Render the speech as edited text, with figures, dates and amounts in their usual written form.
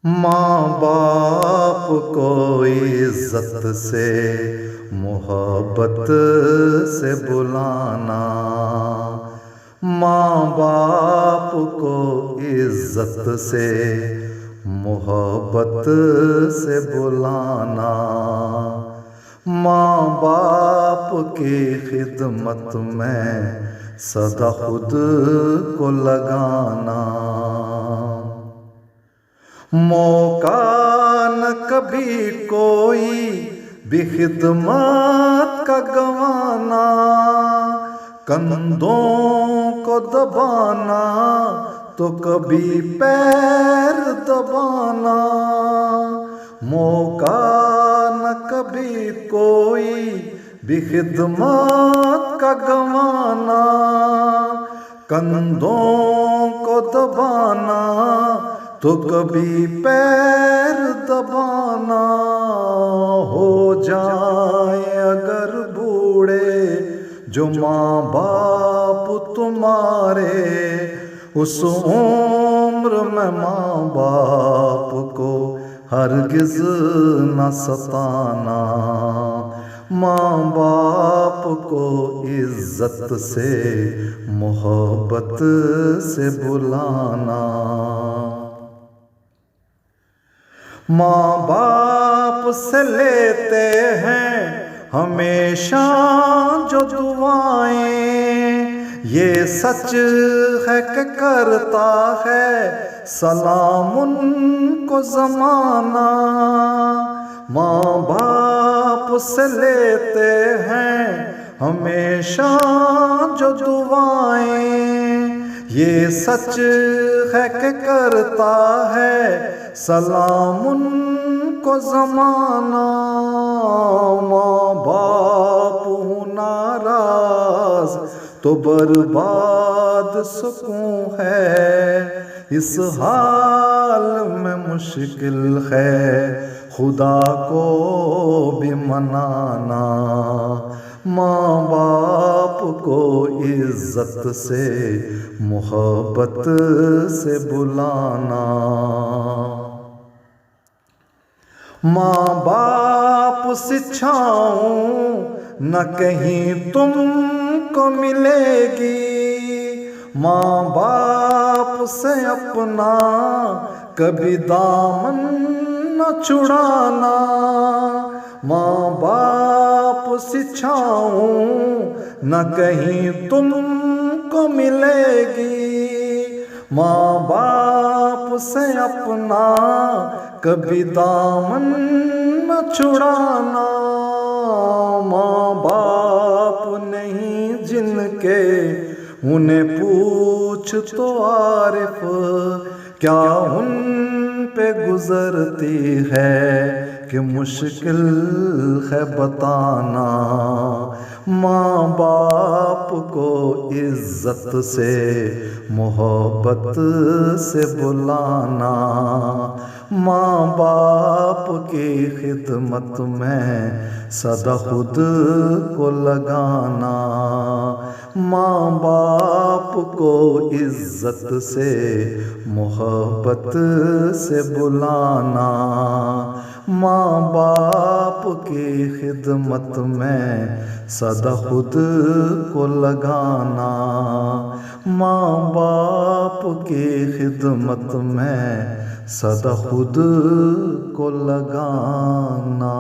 माँ बाप को इज्जत से मोहब्बत से बुलाना, माँ बाप को इज्जत से मोहब्बत से बुलाना, माँ बाप की खिदमत में सदा खुद को लगाना। मौका न कभी कोई भी खिदमत का गंवाना, कंधों को दबाना तो कभी पैर दबाना। मौका न कभी कोई भी खिदमत का गंवाना, कंधों को दबाना तो कभी पैर दबाना। हो जाए अगर बूढ़े जो माँ बाप तुम्हारे, उस उम्र में माँ बाप को हरगिज न सताना। माँ बाप को इज्जत से मोहब्बत से बुलाना। माँ बाप से लेते हैं हमेशा जो दुआएं, ये सच है कि करता है सलाम उनको ज़माना। माँ बाप से लेते हैं हमेशा जो दुआएं, ये सच है कि करता है सलाम उनको ज़माना। माँ बाप हूँ नाराज़ तो बर्बाद सुकून है, इस हाल में मुश्किल है खुदा को भी मनाना। माँ बाप को इज्जत से मोहब्बत से बुलाना। माँ बाप शिक्षाओं न कहीं तुमको मिलेगी, माँ बाप से अपना कभी दामन न छुड़ाना। माँ बाप शिक्षाओं न कहीं तुमको मिलेगी, माँ बाप से अपना कभी दामन न छुड़ाना। माँ बाप नहीं जिनके उन्हें पूछ तो आरिफ, क्या उन पे गुजरती है कि मुश्किल है बताना। माँ बाप को इज्जत से मोहब्बत से बुलाना, माँ बाप की खिदमत में सदा खुद को लगाना। माँ बाप को इज्जत से मोहब्बत से बुलाना, माँ बाप की खिदमत में सदा खुद को लगाना। माँ बाप की खिदमत में सदा खुद को लगाना।